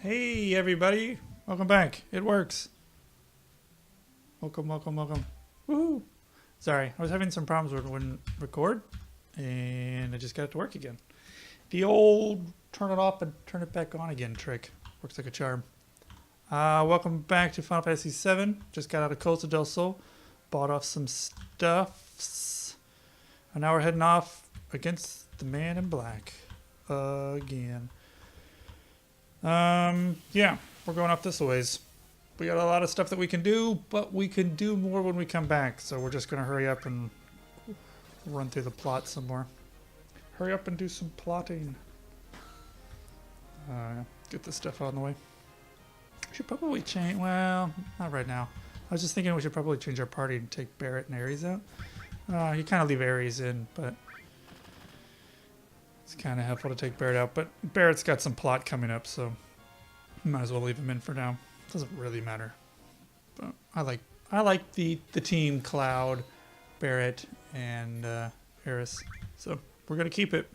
Hey everybody, welcome back. It works. Welcome, welcome, welcome. Woohoo! Sorry, I was having some problems where it wouldn't record, and I just got it to work again. The old turn it off and turn it back on again trick works like a charm. Welcome back to Final Fantasy VII. Just got out of Costa del Sol, bought off some stuffs, and now we're heading off against the man in black again. Yeah, we're going off this ways. We got a lot of stuff that we can do, but we can do more when we come back. So we're just going to hurry up and run through the plot some more. Hurry up and do some plotting. Get this stuff out of the way. We should probably change, well, not right now. I was just thinking we should probably change our party and take Barrett and Ares out. You kind of leave Ares in, but it's kind of helpful to take Barrett out. But Barrett's got some plot coming up, so might as well leave him in for now. Doesn't really matter. But I like the team Cloud, Barrett, and Ares. So we're gonna keep it.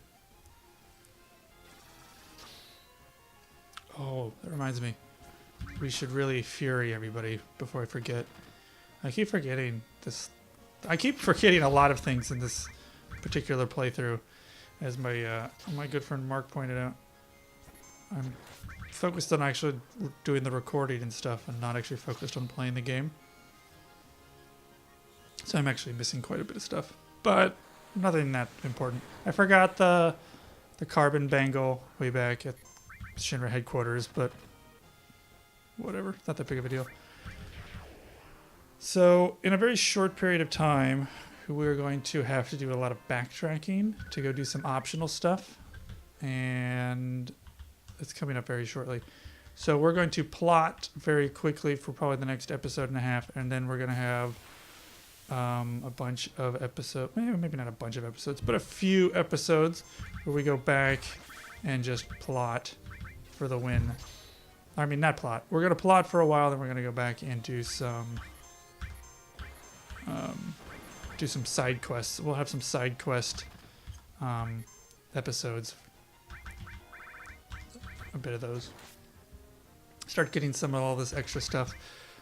Oh, that reminds me. We should really fury everybody before I forget. I keep forgetting this. I keep forgetting a lot of things in this particular playthrough, as my good friend Mark pointed out. I'm focused on actually doing the recording and stuff, and not actually focused on playing the game. So I'm actually missing quite a bit of stuff, but nothing that important. I forgot the carbon bangle way back at Shinra headquarters, but whatever, it's not that big of a deal. So in a very short period of time, we're going to have to do a lot of backtracking to go do some optional stuff, and it's coming up very shortly. So we're going to plot very quickly for probably the next episode and a half, and then we're going to have a bunch of episodes, maybe not a bunch of episodes, but a few episodes where we go back and just plot for the win. I mean, not plot. We're going to plot for a while, then we're going to go back and do some side quests. We'll have some side quest episodes. A bit of those. Start getting some of all this extra stuff.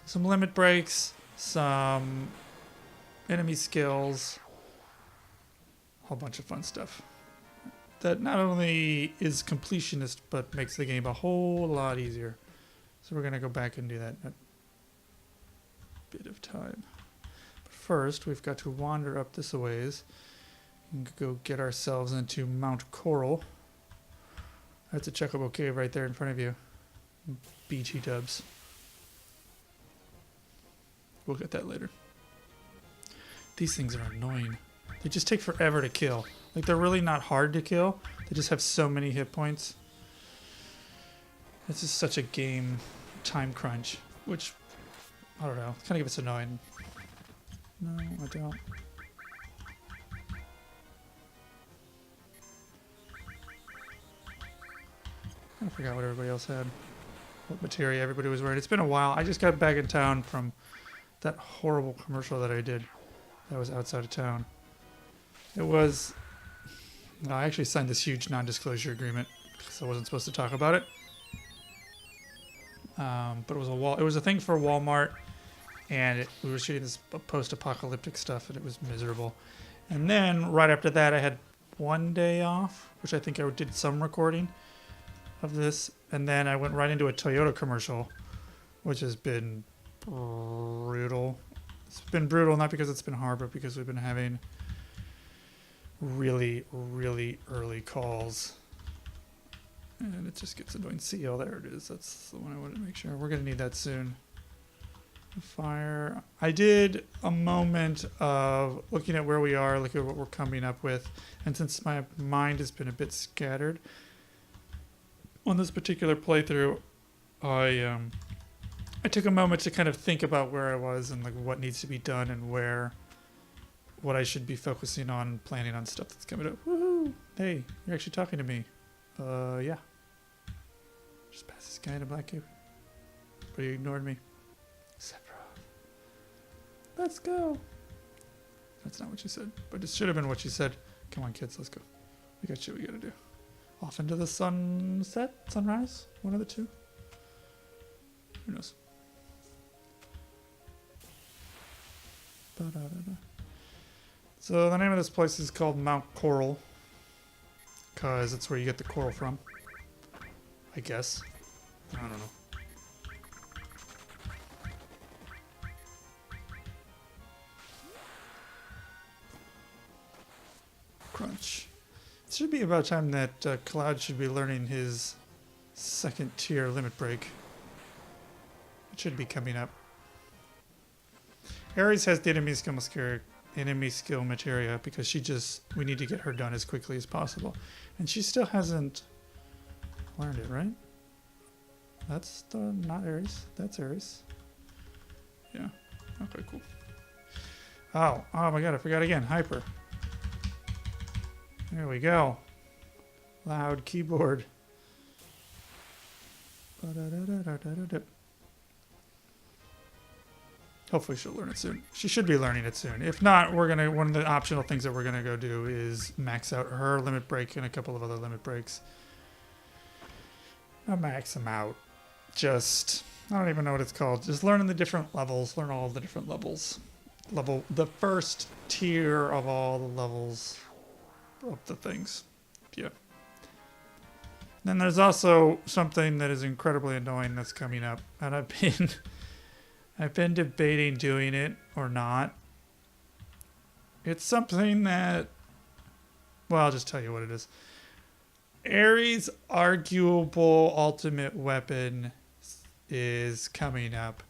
Some limit breaks, some enemy skills, a whole bunch of fun stuff. That not only is completionist, but makes the game a whole lot easier. So we're going to go back and do that in a bit of time. But first, we've got to wander up this a ways and go get ourselves into Mount Coral. That's a Chocobo Cave right there in front of you. Beachy dubs. We'll get that later. These things are annoying. They just take forever to kill. Like, they're really not hard to kill. They just have so many hit points. This is such a game time crunch, which, I don't know, kind of gets annoying. No, I don't. I forgot what everybody else had. What Materia everybody was wearing. It's been a while. I just got back in town from that horrible commercial that I did. That was outside of town. It was... I actually signed this huge non-disclosure agreement because I wasn't supposed to talk about it. But it was a thing for Walmart, and we were shooting this post-apocalyptic stuff, and it was miserable. And then right after that, I had one day off, which I think I did some recording of this, and then I went right into a Toyota commercial, which has been brutal. It's been brutal not because it's been hard, but because we've been having really, really early calls, and it just gets annoying. See, oh, there it is. That's the one I wanted to make sure. We're gonna need that soon. Fire. I did a moment of looking at where we are, looking at what we're coming up with, and since my mind has been a bit scattered on this particular playthrough, I took a moment to kind of think about where I was and like what needs to be done and what I should be focusing on, planning on stuff that's coming up. Woohoo! Hey, you're actually talking to me. Yeah. Just pass this guy in a black cave. But you ignored me. Sephiroth. Let's go. That's not what she said, but it should have been what she said. Come on, kids, let's go. We got shit we gotta do. Off into the sunset, sunrise, one of the two. Who knows? Ba-da-da-da. So the name of this place is called Mount Coral, because it's where you get the coral from, I guess. I don't know. Crunch. It should be about time that Cloud should be learning his second tier limit break. It should be coming up. Ares has the enemy skill materia because we need to get her done as quickly as possible. And she still hasn't learned it, right? That's not Ares. That's Ares. Yeah. Okay, cool. Oh my god, I forgot again. Hyper. There we go. Loud keyboard. Hopefully she'll learn it soon. She should be learning it soon. If not, one of the optional things that we're gonna go do is max out her limit break and a couple of other limit breaks. Not max them out. Just, I don't even know what it's called. Just learning the different levels. Learn all the different levels. The first tier of all the levels of the things. Yeah. Then there's also something that is incredibly annoying that's coming up, and I've been debating doing it or not. It's something that, well, I'll just tell you what it is. Ares' arguable ultimate weapon is coming up,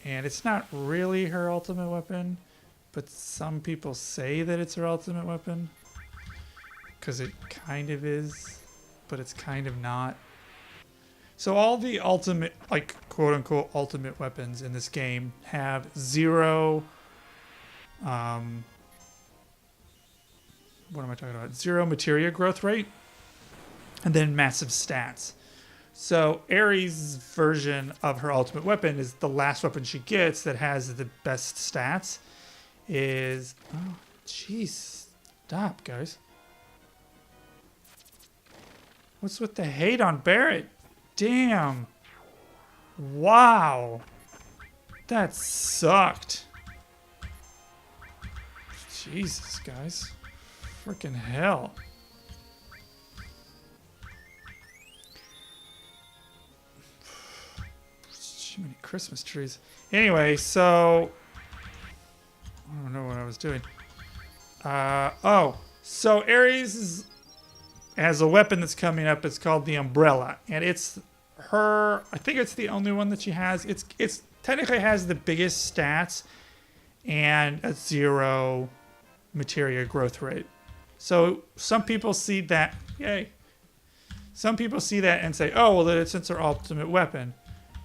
and it's not really her ultimate weapon, but some people say that it's her ultimate weapon, because it kind of is, but it's kind of not. So all the ultimate, like, quote-unquote ultimate weapons in this game have zero, what am I talking about? Zero materia growth rate, and then massive stats. So Ares' version of her ultimate weapon is the last weapon she gets that has the best stats. Is, oh, jeez, stop, guys. What's with the hate on Barrett? Damn. Wow. That sucked. Jesus, guys. Freaking hell. Too many Christmas trees. Anyway, so I don't know what I was doing. So Ares has a weapon that's coming up. It's called the Umbrella, and it's her. I think it's the only one that she has. It's technically has the biggest stats and a zero materia growth rate. So some people see that. Yay. Some people see that and say, "Oh, well, it's her ultimate weapon,"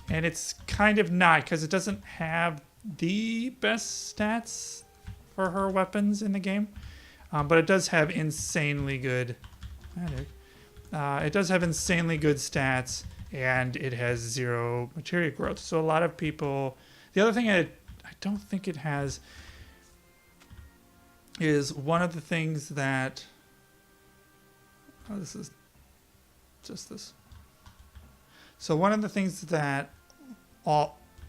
and it's kind of not, because it doesn't have the best stats for her weapons in the game, but it does have insanely good. It does have insanely good stats, and it has zero materia growth. So a lot of people. The other thing I don't think it has is one of the things that. Oh, this is just this. So one of the things that.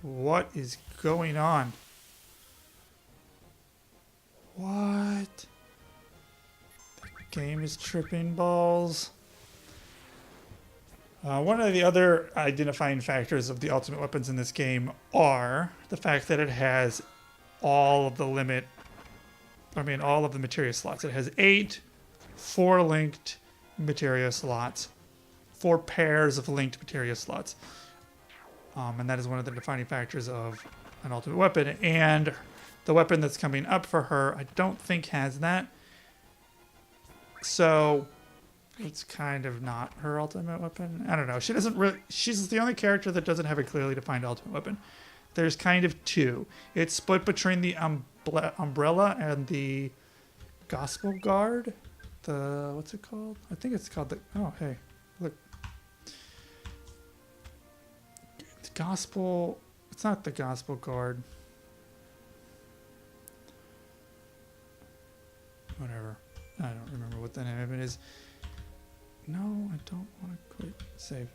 What is going on? What? Game is tripping balls. One of the other identifying factors of the ultimate weapons in this game are the fact that it has all of the materia slots. It has 8 4-linked materia slots, 4 pairs of linked materia slots. And that is one of the defining factors of an ultimate weapon. And the weapon that's coming up for her, I don't think has that. So it's kind of not her ultimate weapon. I don't know. She's the only character that doesn't have a clearly defined ultimate weapon. There's kind of 2. It's split between the Umbrella and the Gospel Guard. What's it called? I think it's called the, oh, hey, look. The Gospel, it's not the Gospel Guard. Whatever. I don't remember what the name of it is. No, I don't want to quit. Save.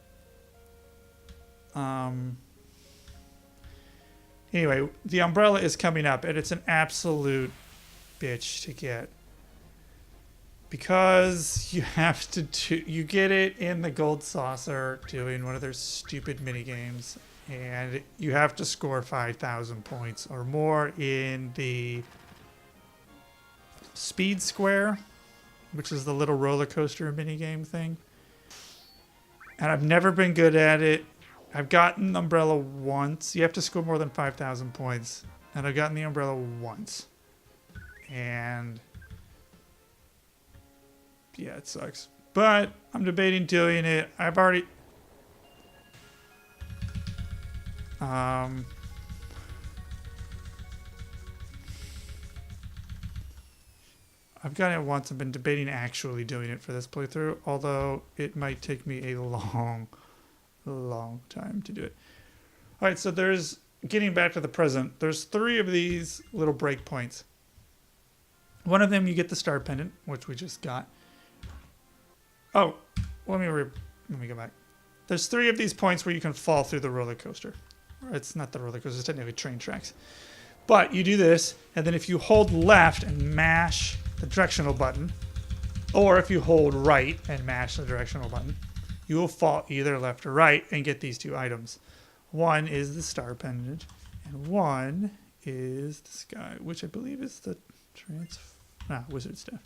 Anyway, the umbrella is coming up, and it's an absolute bitch to get. Because you have to you get it in the gold saucer doing one of their stupid mini games, and you have to score 5,000 points or more in the speed square, which is the little roller coaster mini game thing. And I've never been good at it. I've gotten the umbrella once. You have to score more than 5,000 points, and I've gotten the umbrella once. And yeah, it sucks. But I'm debating doing it. I've already... I've gotten it once. I've been debating actually doing it for this playthrough, although it might take me a long time to do it. All right, so there's, getting back to the present, there's 3 of these little breakpoints. One of them you get the star pendant, which we just got. Oh, let me go back. There's 3 of these points where you can fall through the roller coaster. It's not the roller coaster, it's technically train tracks. But you do this, and then if you hold left and mash the directional button, or if you hold right and mash the directional button, you will fall either left or right and get these 2 items. One is the star pendant, and one is the sky, which I believe is the wizard staff.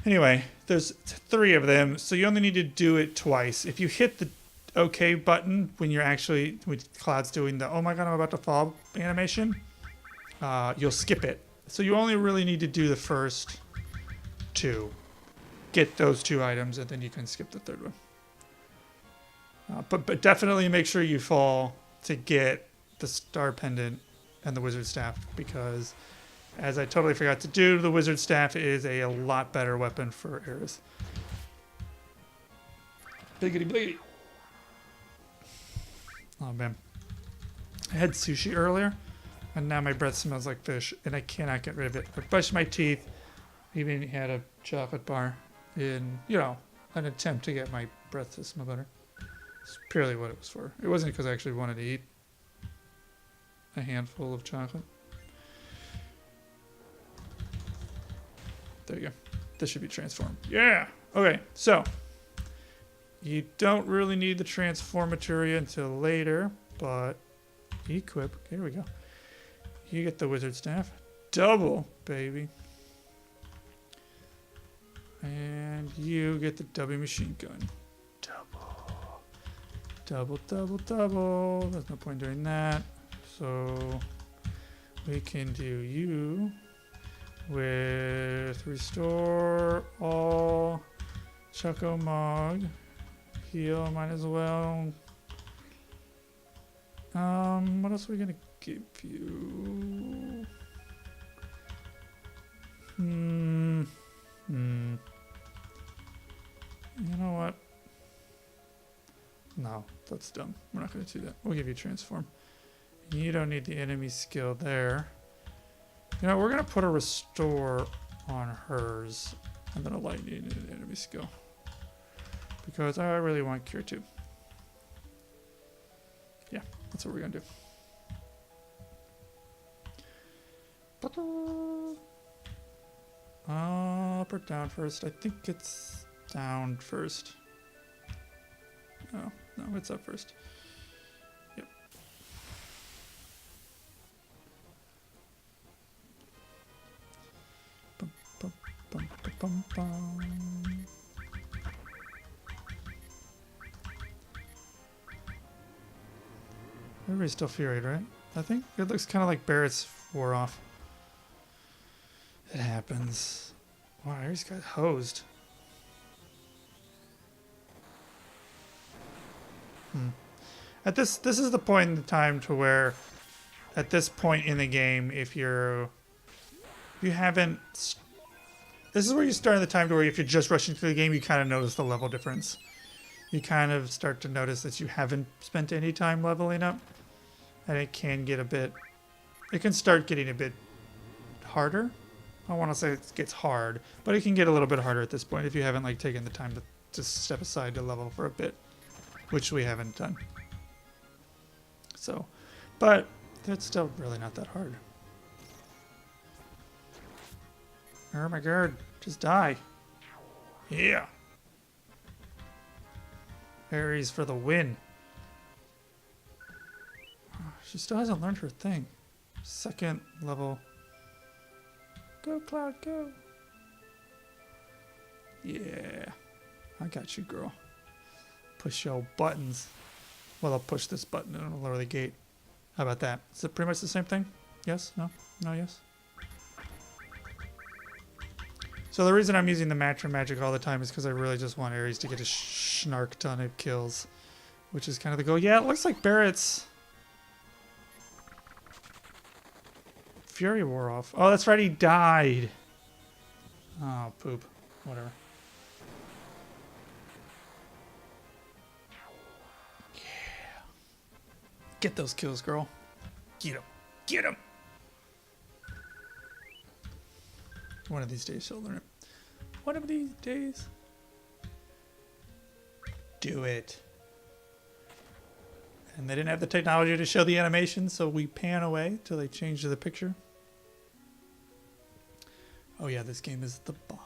Anyway, there's 3 of them, so you only need to do it twice. If you hit the OK button when Cloud's doing the oh my god I'm about to fall animation, you'll skip it. So you only really need to do the first 2. Get those 2 items, and then you can skip the 3rd one. But definitely make sure you fall to get the star pendant and the wizard staff, because as I totally forgot to do, the wizard staff is a lot better weapon for Eris. Biggity biggity. Oh man. I had sushi earlier, and now my breath smells like fish, and I cannot get rid of it. I brushed my teeth, even had a chocolate bar in, an attempt to get my breath to smell better. It's purely what it was for. It wasn't because I actually wanted to eat a handful of chocolate. There you go. This should be transformed. Yeah! Okay, so you don't really need the transform materia until later, but equip. Okay, here we go. You get the wizard staff. Double, baby. And you get the W machine gun. Double. Double, double, double. There's no point doing that. So we can do you with restore all Choco Mog. Heal, might as well. What else are we gonna give you? You know what? No, that's dumb. We're not gonna do that. We'll give you transform. You don't need the enemy skill there. We're gonna put a restore on hers, and then a lightning and an enemy skill, because I really want cure 2. Yeah, that's what we're gonna do. Up or down first? I think it's down first. Oh, no, it's up first. Yep. Bum, bum, bum, bum, bum. Everybody's still furied, right? I think it looks kind of like Barrett's wore off. It happens. Wow, Ares got hosed. At this is the point in the time to where, at this point in the game, if you haven't, this is where you start in the time to where if you're just rushing through the game, you kind of notice the level difference. You kind of start to notice that you haven't spent any time leveling up, and it can get it can start getting a bit harder. I don't want to say it gets hard, but it can get a little bit harder at this point if you haven't taken the time to step aside to level for a bit, which we haven't done. So But it's still really not that hard. Oh my god, just die. Yeah. Aries for the win. She still hasn't learned her thing. Second level. Go, Cloud, go. Yeah. I got you, girl. Push your buttons. Well, I'll push this button and it'll lower the gate. How about that? Is it pretty much the same thing? Yes? No? No? Yes? So the reason I'm using the Materia magic all the time is because I really just want Aries to get a snark ton of kills. Which is kind of the goal. Yeah, it looks like Barrett's Fury wore off. Oh, that's right, he died. Oh, poop. Whatever. Yeah. Get those kills, girl. Get him. Get him. One of these days she'll learn it. One of these days. Do it. And they didn't have the technology to show the animation, so we pan away till they change the picture. Oh yeah, this game is the bomb.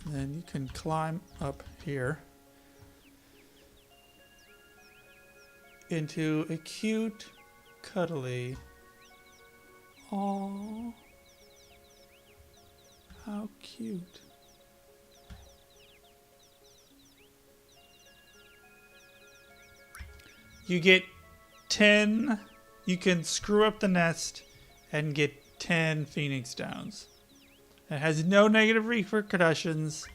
And then you can climb up here into a cute, cuddly... Aww. How cute. You get 10, you can screw up the nest and get 10 Phoenix Downs. It has no negative repercussions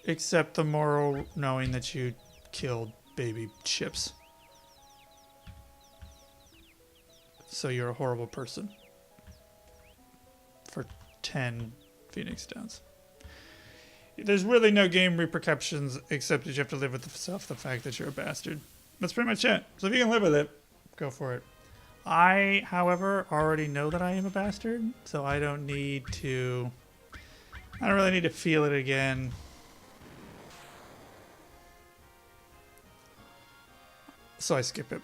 except the moral knowing that you killed baby chips. So you're a horrible person for 10 Phoenix Downs. There's really no game repercussions except that you have to live with the fact that you're a bastard. That's pretty much it. So if you can live with it, go for it. I, however, already know that I am a bastard, so I don't really need to feel it again. So I skip it.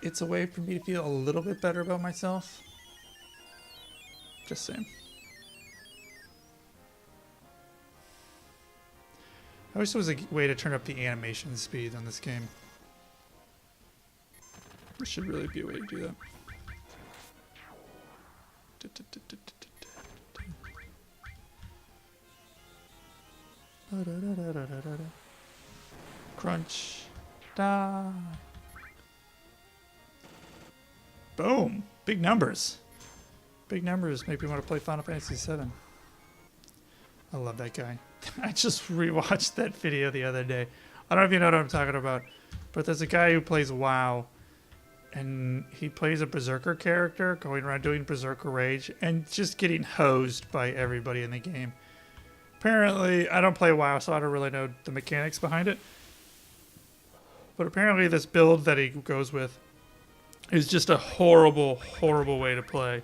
It's a way for me to feel a little bit better about myself. Just saying. I wish there was a way to turn up the animation speed on this game. There should really be a way to do that. Crunch. Die. Boom. Big numbers. Big numbers make me want to play Final Fantasy VII. I love that guy. I just rewatched that video the other day. I don't know if you know what I'm talking about, but there's a guy who plays WoW, and he plays a Berserker character going around doing Berserker Rage and just getting hosed by everybody in the game. Apparently, I don't play WoW, so I don't really know the mechanics behind it. But apparently this build that he goes with is just a horrible, horrible way to play.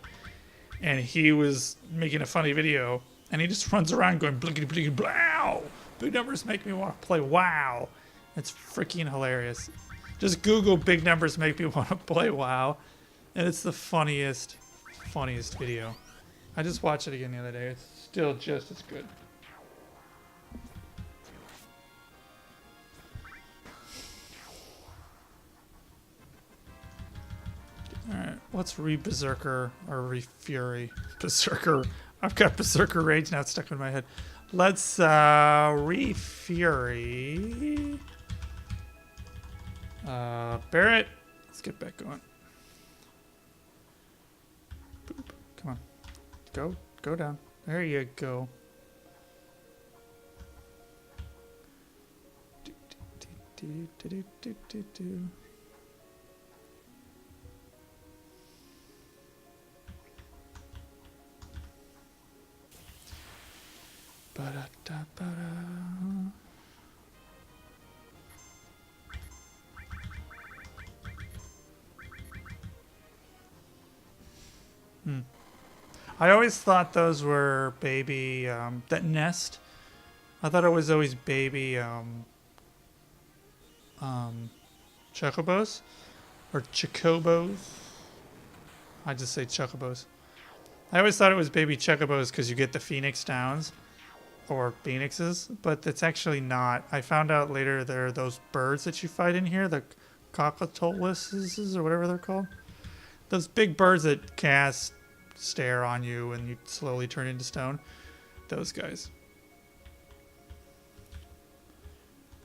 And he was making a funny video, and he just runs around going blinkety blinkety blow. Big numbers make me want to play WoW. It's freaking hilarious. Just Google big numbers make me want to play WoW, and it's the funniest video. I just watched it again the other day. It's still just as good. Alright, let's re-Berserker, or re-Fury. Berserker. I've got Berserker Rage now, it's stuck in my head. Let's re-Fury. Barrett, let's get back going. Boop. Come on. Go down. There you go. Do. Ba-da-da-ba-da. I always thought those were baby, that nest. I thought it was always baby, chocobos or chocobos. I just say chocobos. I always thought it was baby chocobos because you get the phoenix downs or phoenixes, but it's actually not. I found out later there are those birds that you fight in here, the cockatolyses or whatever they're called. Those big birds that cast stare on you and you slowly turn into stone. Those guys.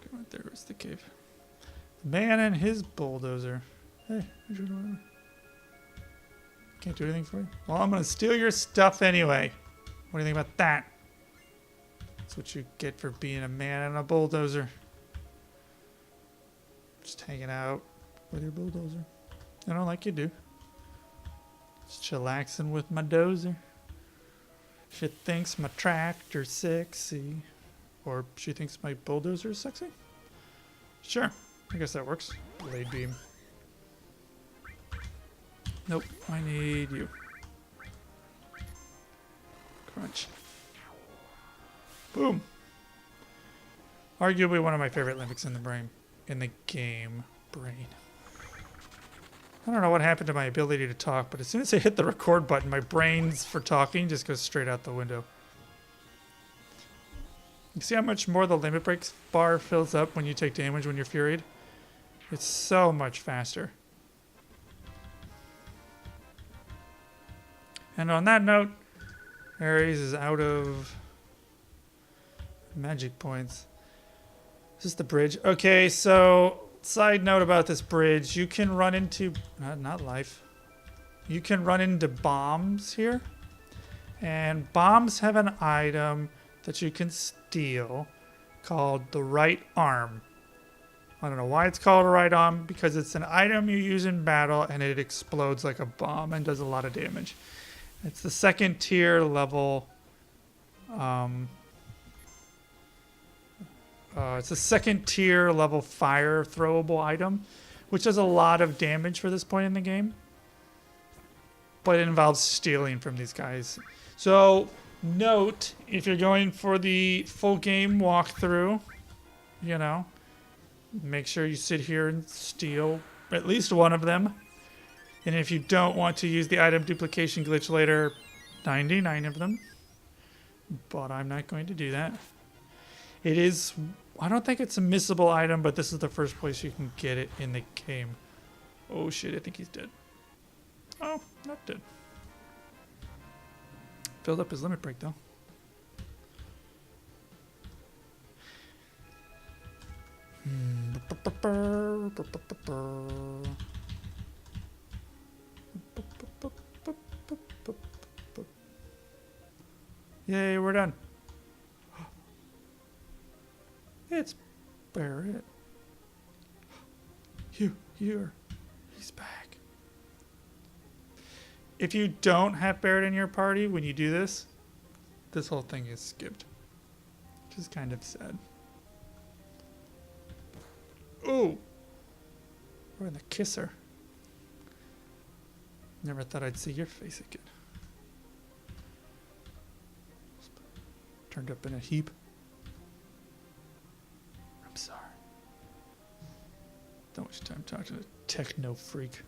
Go right there. Where's the cave? The man and his bulldozer. Hey, can't do anything for you? Well, I'm going to steal your stuff anyway. What do you think about that? That's what you get for being a man and a bulldozer. Just hanging out with your bulldozer. I don't like you do. Just chillaxing with my dozer. She thinks my tractor's sexy. Or she thinks my bulldozer is sexy? Sure. I guess that works. Blade beam. Nope. I need you. Crunch. Boom. Arguably one of my favorite limbics in the game. Brain. I don't know what happened to my ability to talk, but as soon as I hit the record button, my brains for talking just goes straight out the window. You see how much more the limit break bar fills up when you take damage when you're furied? It's so much faster. And on that note, Ares is out of magic points. Is this the bridge? Okay, so side note about this bridge, you can run into not life. You can run into bombs here. And bombs have an item that you can steal called the right arm. I don't know why it's called a right arm, because it's an item you use in battle and it explodes like a bomb and does a lot of damage. It's the second tier level. It's a second tier level fire throwable item, which does a lot of damage for this point in the game. But it involves stealing from these guys. So note, if you're going for the full game walkthrough, you know, make sure you sit here and steal at least one of them. And if you don't want to use the item duplication glitch later, 99 of them. But I'm not going to do that. It is, I don't think it's a missable item, but this is the first place you can get it in the game. Oh shit, I think he's dead. Oh, not dead. Filled up his limit break though. Yay, we're done. It's Barrett. Here. He's back. If you don't have Barrett in your party when you do this, this whole thing is skipped. Which is kind of sad. Ooh. We're in the kisser. Never thought I'd see your face again. Turned up in a heap. I'm sorry. Don't waste time talking to a techno freak.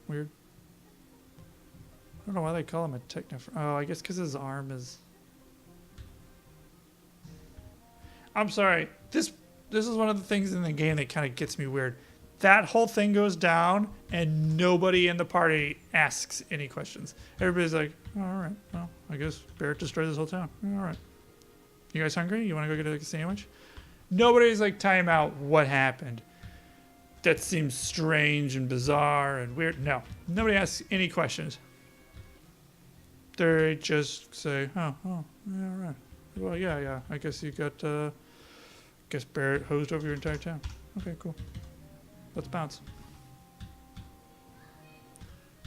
Weird. I don't know why they call him a techno freak. Oh, I guess because his arm is... I'm sorry. This is one of the things in the game that kind of gets me weird. That whole thing goes down, and nobody in the party asks any questions. Everybody's like, oh, all right, well, I guess Barrett destroyed this whole town. All right. You guys hungry? You want to go get a sandwich? Nobody's like, time out, what happened? That seems strange and bizarre and weird. No, nobody asks any questions. They just say, oh, yeah, all right. Well, yeah, I guess you got, guess Barrett hosed over your entire town. Okay, cool. Let's bounce.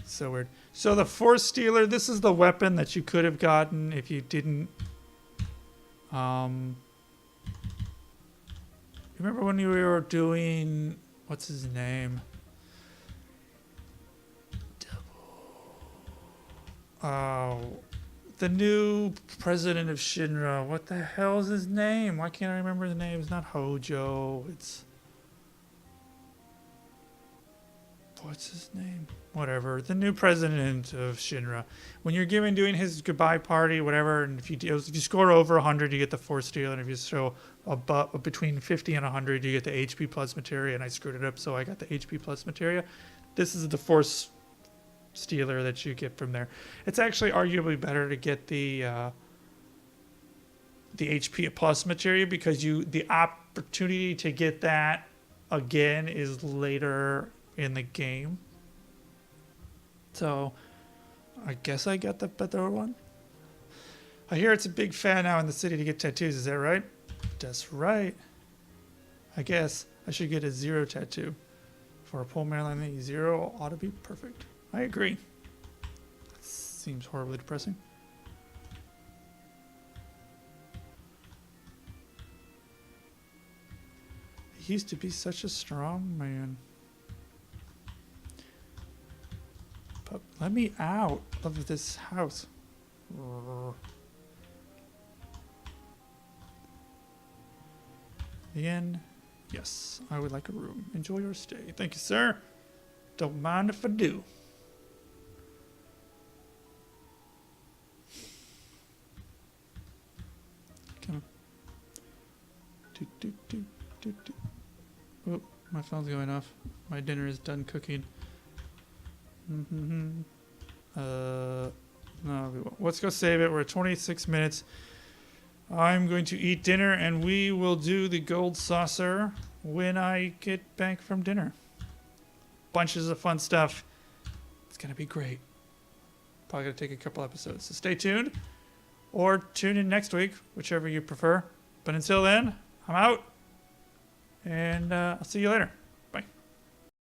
So weird. So the Force Stealer, this is the weapon that you could have gotten if you didn't... remember when we were doing... What's his name? Oh, The new president of Shinra. What the hell is his name? Why can't I remember the name? It's not Hojo. It's... What's his name? Whatever. The new president of Shinra. When you're doing his goodbye party, whatever, and if you score over 100, you get the Force Steel, and if you show between 50 and 100, you get the HP plus Materia, and I screwed it up, so I got the HP plus Materia. This is the Force Stealer that you get from there. It's actually arguably better to get the HP plus Materia because the opportunity to get that again is later in the game. So I guess I got the better one. I hear it's a big fan now in the city to get tattoos. Is that right? That's right. I guess I should get a 0 tattoo. For a pole man like me, 0 ought to be perfect. I agree. That seems horribly depressing. He used to be such a strong man. But let me out of this house. The inn. Yes, I would like a room. Enjoy your stay. Thank you, sir. Don't mind if I do. Come on. Oh, my phone's going off. My dinner is done cooking. No, we won't. Let's go save it. We're at 26 minutes. I'm going to eat dinner, and we will do the gold saucer when I get back from dinner. Bunches of fun stuff. It's going to be great. Probably going to take a couple episodes. So stay tuned, or tune in next week, whichever you prefer. But until then, I'm out, and I'll see you later.